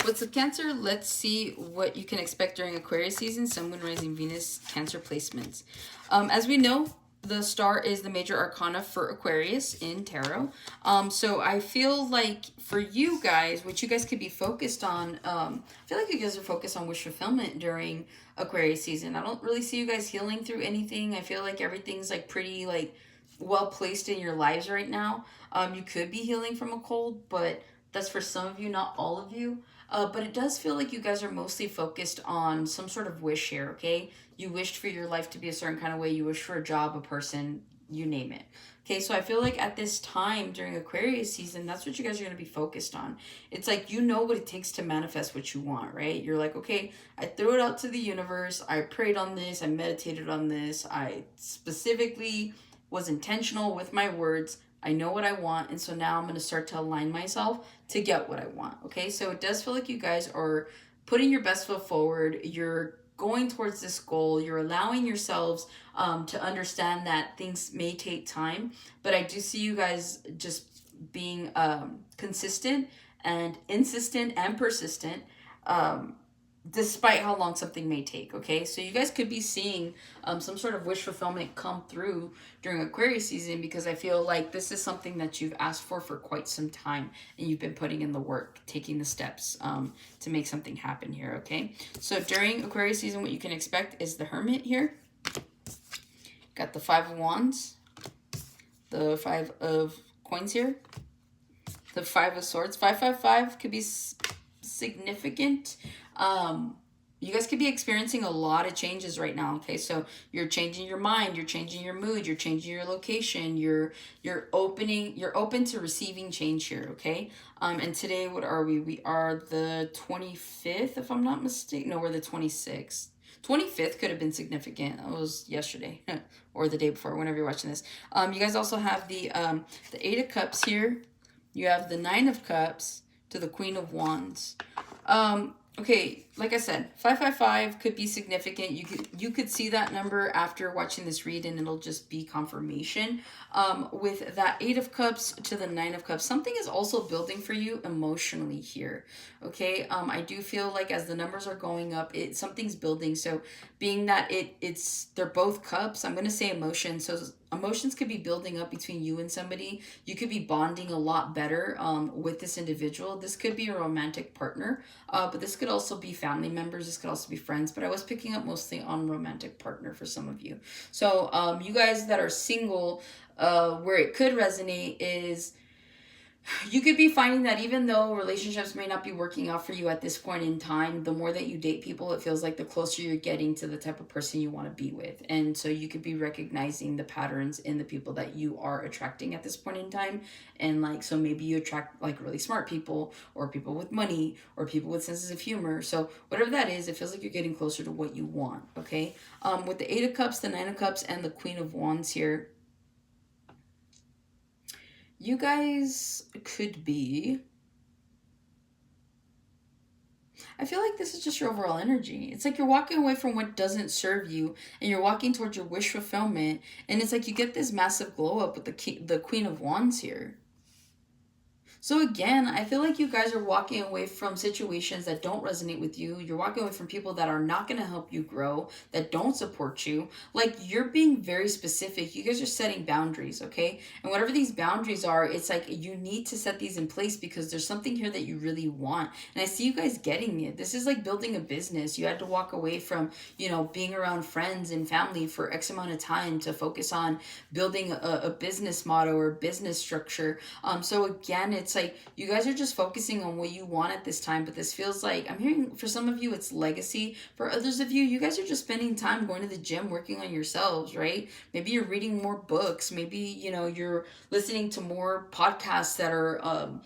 What's up, Cancer? Let's see what you can expect during Aquarius season, Sun, Moon, Rising, Venus, Cancer placements. As we know, the star is the major arcana for Aquarius in tarot. So I feel like for you guys, what you guys could be focused on, I feel like you guys are focused on wish fulfillment during Aquarius season. I don't really see you guys healing through anything. I feel like everything's like pretty like well placed in your lives right now. You could be healing from a cold, but that's for some of you, not all of you. But it does feel like you guys are mostly focused on some sort of wish here, okay? You wished for your life to be a certain kind of way. You wish for a job, a person, you name it. Okay, so I feel like at this time during Aquarius season, that's what you guys are going to be focused on. It's like you know what it takes to manifest what you want, right? You're like, okay, I threw it out to the universe. I prayed on this. I meditated on this. I specifically was intentional with my words. I know what I want, and so now I'm going to start to align myself to get what I want, okay? So it does feel like you guys are putting your best foot forward. You're going towards this goal. You're allowing yourselves to understand that things may take time, but I do see you guys just being consistent and insistent and persistent, despite how long something may take, okay? So you guys could be seeing some sort of wish fulfillment come through during Aquarius season, because I feel like this is something that you've asked for quite some time, and you've been putting in the work, taking the steps to make something happen here, okay? So during Aquarius season, what you can expect is the Hermit here. Got the Five of Wands, the Five of Coins here, the Five of Swords. 555 could be significant. You guys could be experiencing a lot of changes right now, okay? So you're changing your mind, you're changing your mood, you're changing your location, you're open to receiving change here, okay? And today, what are we? We are the 25th, if I'm not mistaken. No, we're the 26th. 25th could have been significant. That was yesterday or the day before, whenever you're watching this. You guys also have the Eight of Cups here. You have the Nine of Cups to the Queen of Wands. Okay, like I said, 555 could be significant. You could see that number after watching this read, and it'll just be confirmation. With that Eight of Cups to the Nine of Cups, something is also building for you emotionally here. Okay, I do feel like as the numbers are going up, something's building. So being that they're both cups, I'm gonna say emotion. So emotions could be building up between you and somebody. You could be bonding a lot better with this individual. This could be a romantic partner, but this could also be family members. This could also be friends, but I was picking up mostly on romantic partner for some of you. So you guys that are single, where it could resonate is you could be finding that even though relationships may not be working out for you at this point in time, the more that you date people, it feels like the closer you're getting to the type of person you want to be with. And so you could be recognizing the patterns in the people that you are attracting at this point in time. And like, so maybe you attract like really smart people, or people with money, or people with senses of humor. So whatever that is, it feels like you're getting closer to what you want, okay? With the Eight of Cups, the Nine of Cups, and the Queen of Wands here, you guys could be, I feel like this is just your overall energy. It's like you're walking away from what doesn't serve you, and you're walking towards your wish fulfillment. And it's like you get this massive glow up with the Queen of Wands here. So again, I feel like you guys are walking away from situations that don't resonate with you. You're walking away from people that are not going to help you grow, that don't support you. Like, you're being very specific. You guys are setting boundaries, okay? And whatever these boundaries are, it's like you need to set these in place because there's something here that you really want. And I see you guys getting it. This is like building a business. You had to walk away from, being around friends and family for X amount of time to focus on building a business motto or business structure. So again, it's like you guys are just focusing on what you want at this time, but this feels like, I'm hearing for some of you it's legacy. For others of you, you guys are just spending time going to the gym, working on yourselves, right? Maybe you're reading more books. Maybe you're listening to more podcasts that are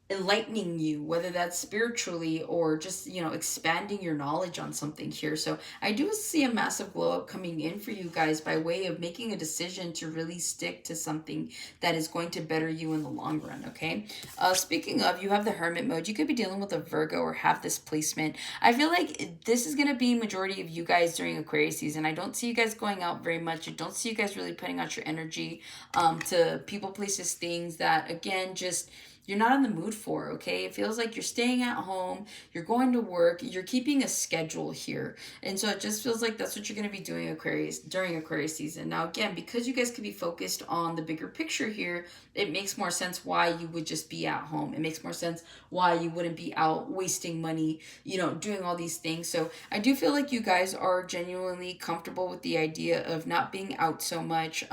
enlightening you, whether that's spiritually or just expanding your knowledge on something here. So I do see a massive glow up coming in for you guys by way of making a decision to really stick to something that is going to better you in the long run. Okay, speaking of, you have the Hermit mode. You could be dealing with a Virgo or have this placement. I feel like this is going to be majority of you guys during Aquarius season. I don't see you guys going out very much. I don't see you guys really putting out your energy to people, places, things that, again, just you're not in the mood for, okay? It feels like you're staying at home, you're going to work, you're keeping a schedule here. And so it just feels like that's what you're going to be doing Aquarius during Aquarius season. Now, again, because you guys could be focused on the bigger picture here, it makes more sense why you would just be at home. It makes more sense why you wouldn't be out wasting money, doing all these things. So I do feel like you guys are genuinely comfortable with the idea of not being out so much,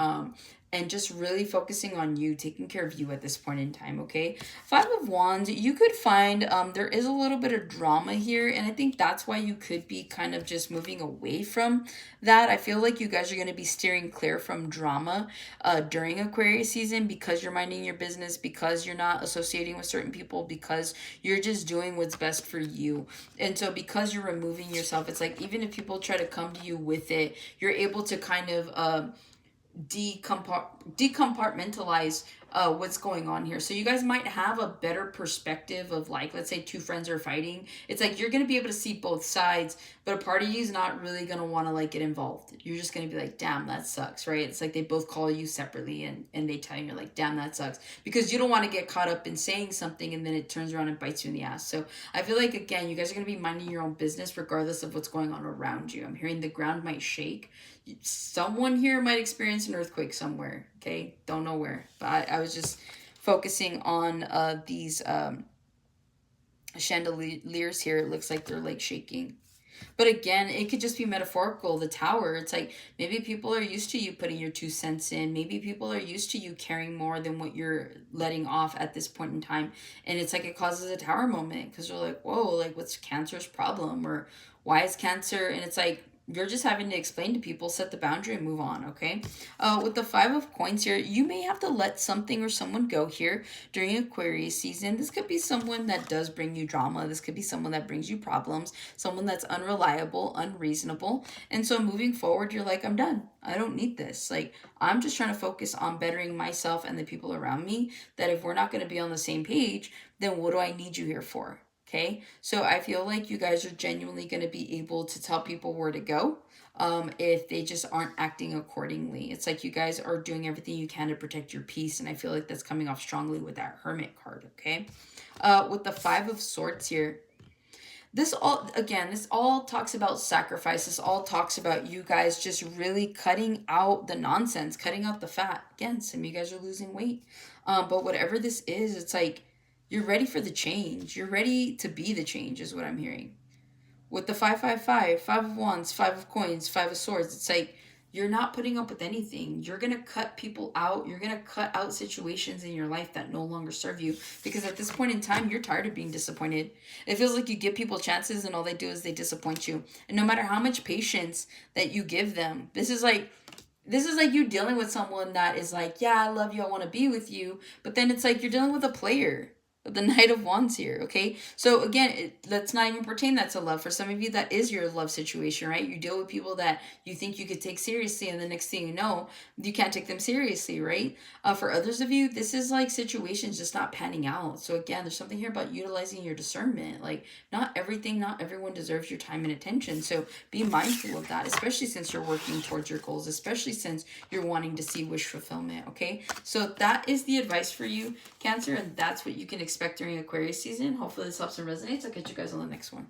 and just really focusing on you, taking care of you at this point in time, okay? Five of Wands, you could find there is a little bit of drama here, and I think that's why you could be kind of just moving away from that. I feel like you guys are going to be steering clear from drama during Aquarius season, because you're minding your business, because you're not associating with certain people, because you're just doing what's best for you. And so because you're removing yourself, it's like even if people try to come to you with it, you're able to kind of decompartmentalize what's going on here. So you guys might have a better perspective of, like, let's say two friends are fighting. It's like you're going to be able to see both sides, but a part of you is not really going to want to like get involved. You're just going to be like, damn, that sucks, right? It's like they both call you separately and they tell you, you're like, damn, that sucks, because you don't want to get caught up in saying something and then it turns around and bites you in the ass. So I feel like, again, you guys are going to be minding your own business regardless of what's going on around you. I'm hearing the ground might shake. Someone here might experience an earthquake somewhere, okay? Don't know where. But I was just focusing on these chandeliers here. It looks like they're like shaking. But again, it could just be metaphorical. The Tower, it's like maybe people are used to you putting your 2 cents in. Maybe people are used to you caring more than what you're letting off at this point in time. And it's like it causes a Tower moment, because you're like, whoa, like what's Cancer's problem? Or why is Cancer? And it's like, you're just having to explain to people, set the boundary and move on, okay? With the Five of Coins here, you may have to let something or someone go here during Aquarius season. This could be someone that does bring you drama. This could be someone that brings you problems, someone that's unreliable, unreasonable. And so moving forward, you're like, I'm done. I don't need this. Like, I'm just trying to focus on bettering myself and the people around me, that if we're not going to be on the same page, then what do I need you here for? Okay, so I feel like you guys are genuinely going to be able to tell people where to go if they just aren't acting accordingly. It's like you guys are doing everything you can to protect your peace, and I feel like that's coming off strongly with that Hermit card, okay? With the Five of Swords here, this all talks about sacrifice. This all talks about you guys just really cutting out the nonsense, cutting out the fat. Again, some of you guys are losing weight. But whatever this is, it's like, you're ready for the change. You're ready to be the change is what I'm hearing. With the 555, Five of Wands, Five of Coins, Five of Swords, it's like you're not putting up with anything. You're going to cut people out. You're going to cut out situations in your life that no longer serve you, because at this point in time, you're tired of being disappointed. It feels like you give people chances and all they do is they disappoint you. And no matter how much patience that you give them, this is like you dealing with someone that is like, yeah, I love you, I want to be with you. But then it's like you're dealing with a player. The Knight of Wands here, okay? So again, let's not even pertain that to love. For some of you, that is your love situation, right? You deal with people that you think you could take seriously, and the next thing you know, you can't take them seriously, right? For others of you, this is like situations just not panning out. So again, there's something here about utilizing your discernment. Like, not everyone deserves your time and attention. So be mindful of that, especially since you're working towards your goals, especially since you're wanting to see wish fulfillment, okay? So that is the advice for you, Cancer, and that's what you can expect during Aquarius season. Hopefully this helps and resonates. I'll catch you guys on the next one.